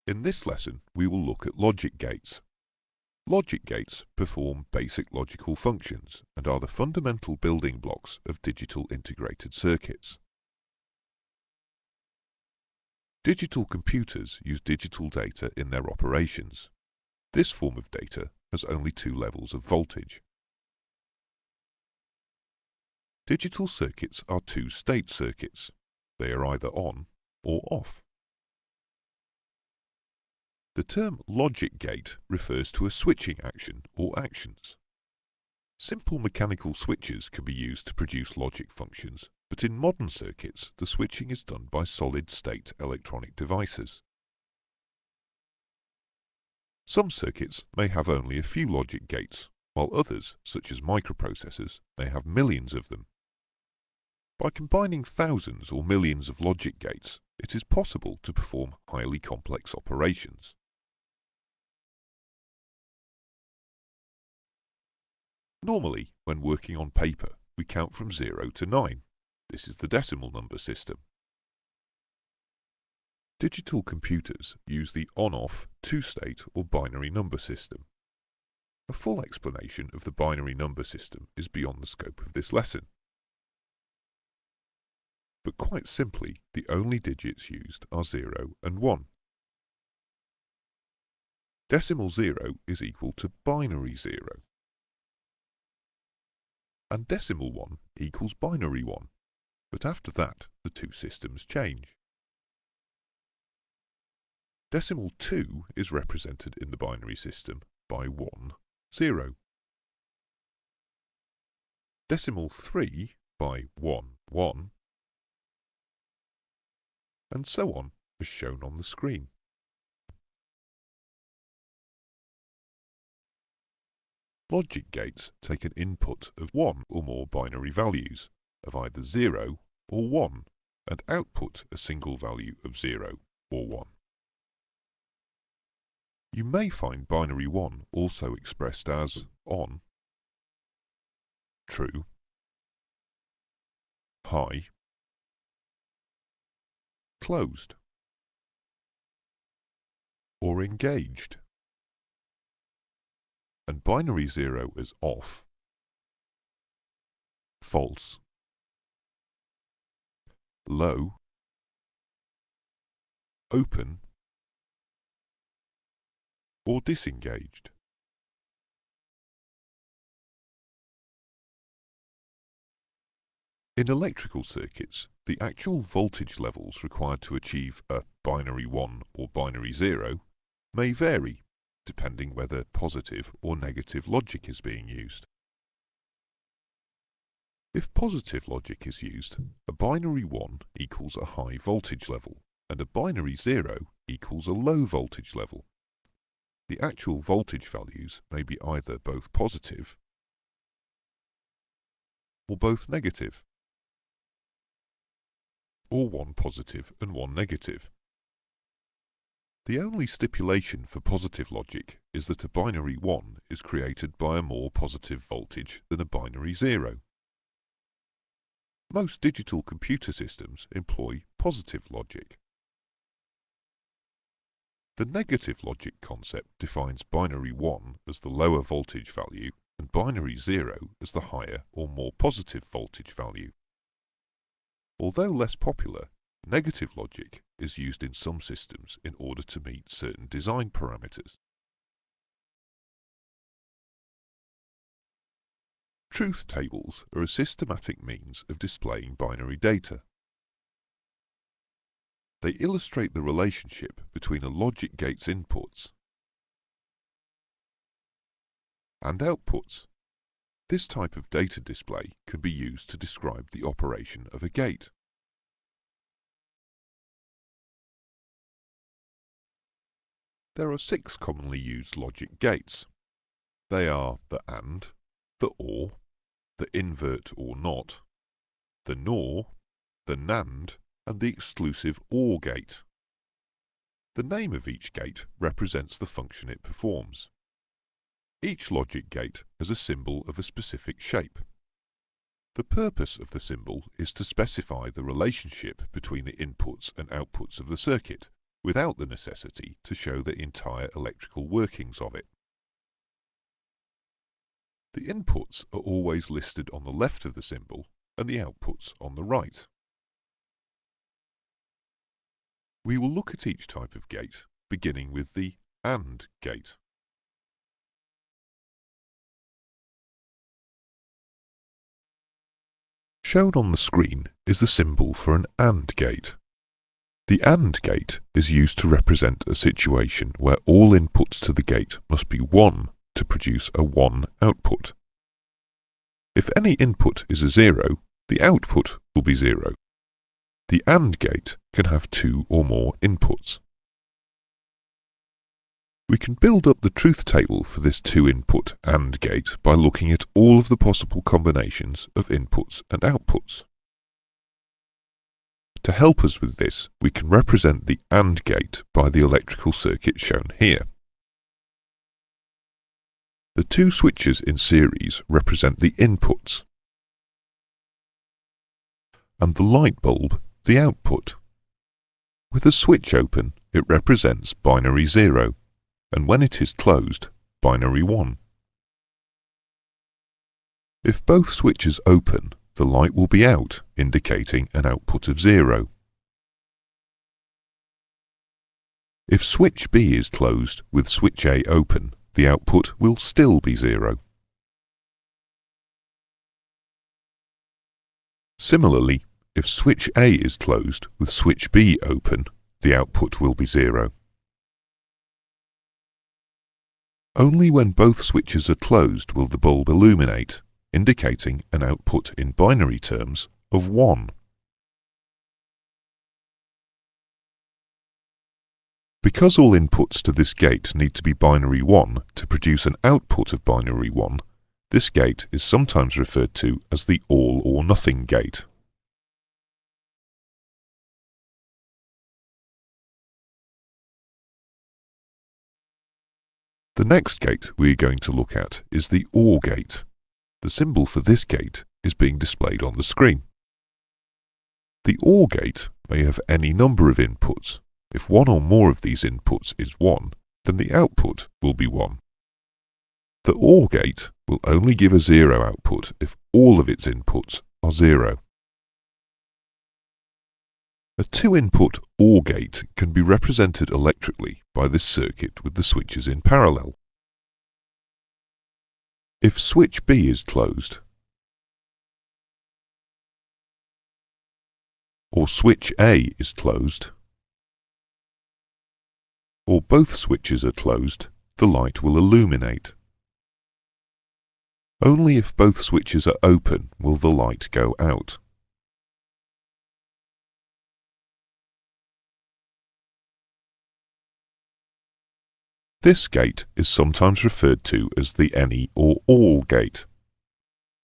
In this lesson, we will look at logic gates. Logic gates perform basic logical functions and are the fundamental building blocks of digital integrated circuits. Digital computers use digital data in their operations. This form of data has only two levels of voltage. Digital circuits are two-state circuits. They are either on or off. The term logic gate refers to a switching action or actions. Simple mechanical switches can be used to produce logic functions, but in modern circuits the switching is done by solid-state electronic devices. Some circuits may have only a few logic gates, while others, such as microprocessors, may have millions of them. By combining thousands or millions of logic gates, it is possible to perform highly complex operations. Normally, when working on paper, we count from 0 to 9. This is the decimal number system. Digital computers use the on-off, two-state or binary number system. A full explanation of the binary number system is beyond the scope of this lesson. But quite simply, the only digits used are 0 and 1. Decimal 0 is equal to binary 0. And decimal 1 equals binary 1, but after that the two systems change. Decimal 2 is represented in the binary system by 1, 0. Decimal 3 by 1, 1, and so on, as shown on the screen. Logic gates take an input of one or more binary values of either 0 or 1 and output a single value of 0 or 1. You may find binary 1 also expressed as on, true, high, closed, or engaged, and binary 0 as off, false, low, open, or disengaged. In electrical circuits, the actual voltage levels required to achieve a binary 1 or binary 0 may vary, depending whether positive or negative logic is being used. If positive logic is used, a binary 1 equals a high voltage level, and a binary 0 equals a low voltage level. The actual voltage values may be either both positive or both negative, or one positive and one negative. The only stipulation for positive logic is that a binary 1 is created by a more positive voltage than a binary 0. Most digital computer systems employ positive logic. The negative logic concept defines binary 1 as the lower voltage value and binary 0 as the higher or more positive voltage value. Although less popular, negative logic is used in some systems in order to meet certain design parameters. Truth tables are a systematic means of displaying binary data. They illustrate the relationship between a logic gate's inputs and outputs. This type of data display can be used to describe the operation of a gate. There are 6 commonly used logic gates. They are the AND, the OR, the invert or not, the NOR, the NAND, and the exclusive OR gate. The name of each gate represents the function it performs. Each logic gate has a symbol of a specific shape. The purpose of the symbol is to specify the relationship between the inputs and outputs of the circuit, without the necessity to show the entire electrical workings of it. The inputs are always listed on the left of the symbol and the outputs on the right. We will look at each type of gate, beginning with the AND gate. Shown on the screen is the symbol for an AND gate. The AND gate is used to represent a situation where all inputs to the gate must be 1 to produce a 1 output. If any input is a 0, the output will be 0. The AND gate can have 2 or more inputs. We can build up the truth table for this 2-input AND gate by looking at all of the possible combinations of inputs and outputs. To help us with this, we can represent the AND gate by the electrical circuit shown here. The 2 switches in series represent the inputs, and the light bulb the output. With a switch open, it represents binary 0, and when it is closed, binary 1. If both switches open, the light will be out, indicating an output of 0. If switch B is closed with switch A open, the output will still be 0. Similarly, if switch A is closed with switch B open, the output will be 0. Only when both switches are closed will the bulb illuminate, indicating an output in binary terms of 1. Because all inputs to this gate need to be binary 1 to produce an output of binary 1, this gate is sometimes referred to as the all or nothing gate. The next gate we are going to look at is the OR gate. The symbol for this gate is being displayed on the screen. The OR gate may have any number of inputs. If one or more of these inputs is 1, then the output will be 1. The OR gate will only give a 0 output if all of its inputs are 0. A 2-input OR gate can be represented electrically by this circuit with the switches in parallel. If switch B is closed, or switch A is closed, or both switches are closed, the light will illuminate. Only if both switches are open will the light go out. This gate is sometimes referred to as the any or all gate.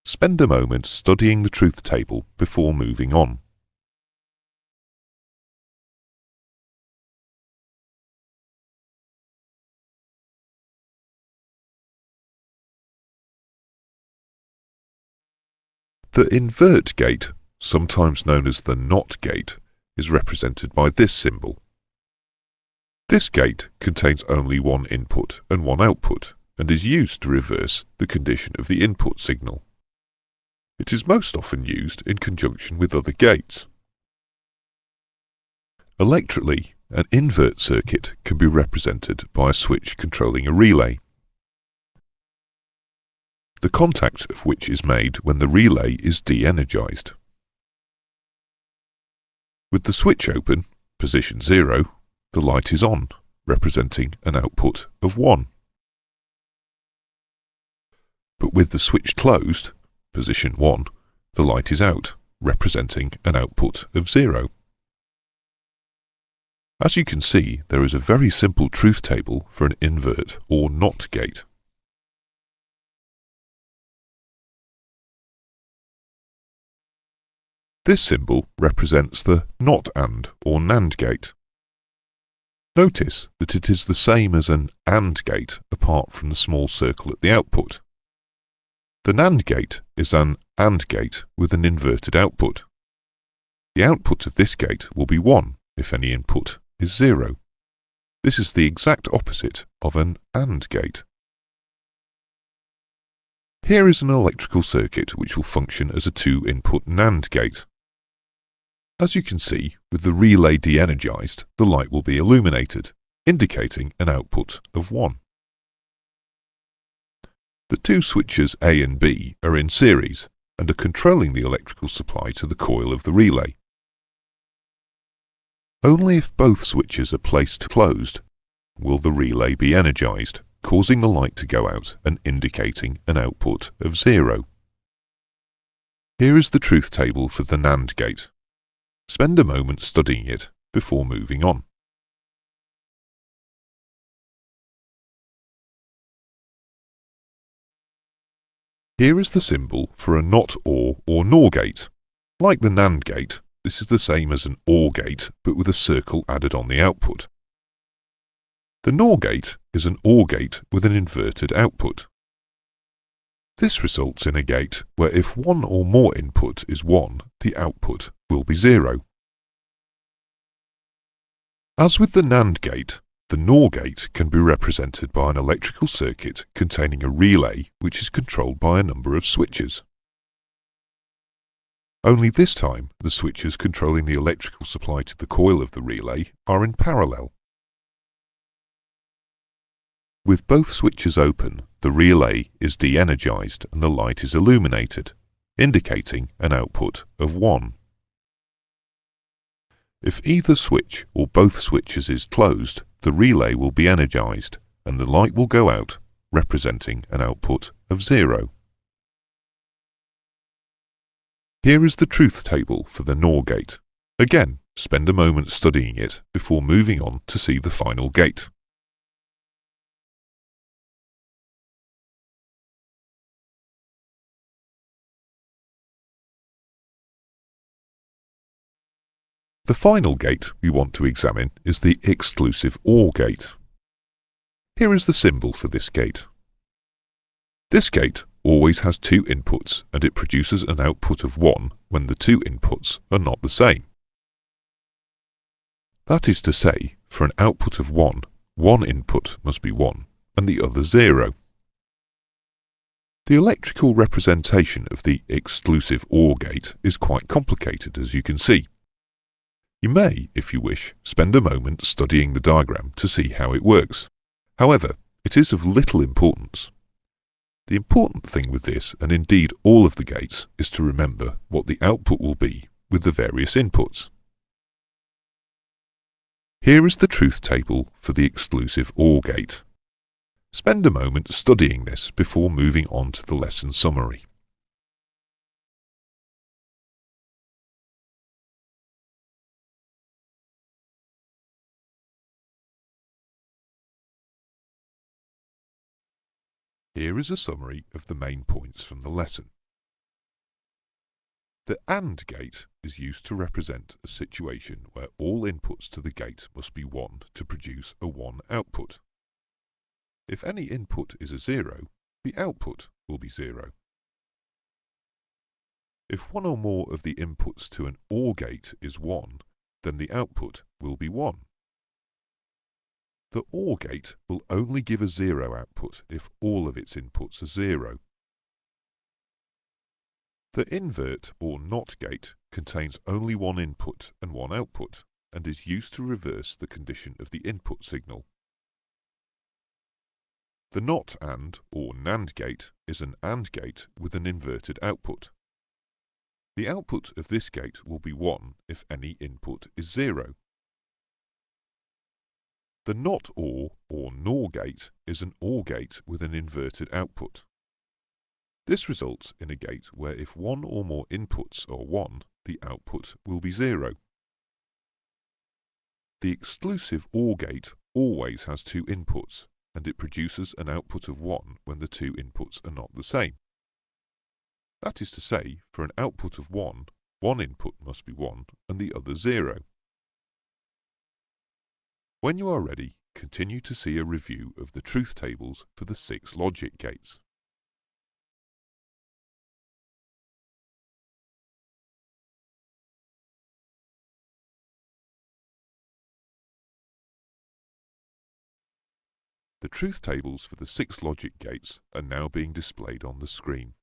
Spend a moment studying the truth table before moving on. The invert gate, sometimes known as the NOT gate, is represented by this symbol. This gate contains only one input and one output, and is used to reverse the condition of the input signal. It is most often used in conjunction with other gates. Electrically, an invert circuit can be represented by a switch controlling a relay, the contact of which is made when the relay is de-energized. With the switch open, position 0, the light is on, representing an output of 1. But with the switch closed, position 1, the light is out, representing an output of 0. As you can see, there is a very simple truth table for an invert or NOT gate. This symbol represents the NOT AND or NAND gate. Notice that it is the same as an AND gate apart from the small circle at the output. The NAND gate is an AND gate with an inverted output. The output of this gate will be 1 if any input is 0. This is the exact opposite of an AND gate. Here is an electrical circuit which will function as a two-input NAND gate. As you can see, with the relay de-energized, the light will be illuminated, indicating an output of 1. The two switches A and B are in series and are controlling the electrical supply to the coil of the relay. Only if both switches are placed closed will the relay be energized, causing the light to go out and indicating an output of 0. Here is the truth table for the NAND gate. Spend a moment studying it before moving on. Here is the symbol for a NOT OR or NOR gate. Like the NAND gate, this is the same as an OR gate, but with a circle added on the output. The NOR gate is an OR gate with an inverted output. This results in a gate where if one or more input is 1, the output will be 0. As with the NAND gate, the NOR gate can be represented by an electrical circuit containing a relay which is controlled by a number of switches. Only this time, the switches controlling the electrical supply to the coil of the relay are in parallel. With both switches open, the relay is de-energized and the light is illuminated, indicating an output of 1. If either switch or both switches is closed, the relay will be energized and the light will go out, representing an output of 0. Here is the truth table for the NOR gate. Again, spend a moment studying it before moving on to see the final gate. The final gate we want to examine is the exclusive OR gate. Here is the symbol for this gate. This gate always has two inputs and it produces an output of 1 when the two inputs are not the same. That is to say, for an output of 1, one input must be 1 and the other 0. The electrical representation of the exclusive OR gate is quite complicated, as you can see. You may, if you wish, spend a moment studying the diagram to see how it works. However, it is of little importance. The important thing with this, and indeed all of the gates, is to remember what the output will be with the various inputs. Here is the truth table for the exclusive OR gate. Spend a moment studying this before moving on to the lesson summary. Here is a summary of the main points from the lesson. The AND gate is used to represent a situation where all inputs to the gate must be 1 to produce a 1 output. If any input is a 0, the output will be 0. If one or more of the inputs to an OR gate is 1, then the output will be 1. The OR gate will only give a 0 output if all of its inputs are 0. The invert or NOT gate contains only one input and one output, and is used to reverse the condition of the input signal. The NOT AND or NAND gate is an AND gate with an inverted output. The output of this gate will be 1 if any input is 0. The NOT OR or NOR gate is an OR gate with an inverted output. This results in a gate where if one or more inputs are 1, the output will be 0. The exclusive OR gate always has two inputs, and it produces an output of 1 when the two inputs are not the same. That is to say, for an output of 1, one input must be 1 and the other 0. When you are ready, continue to see a review of the truth tables for the 6 logic gates. The truth tables for the 6 logic gates are now being displayed on the screen.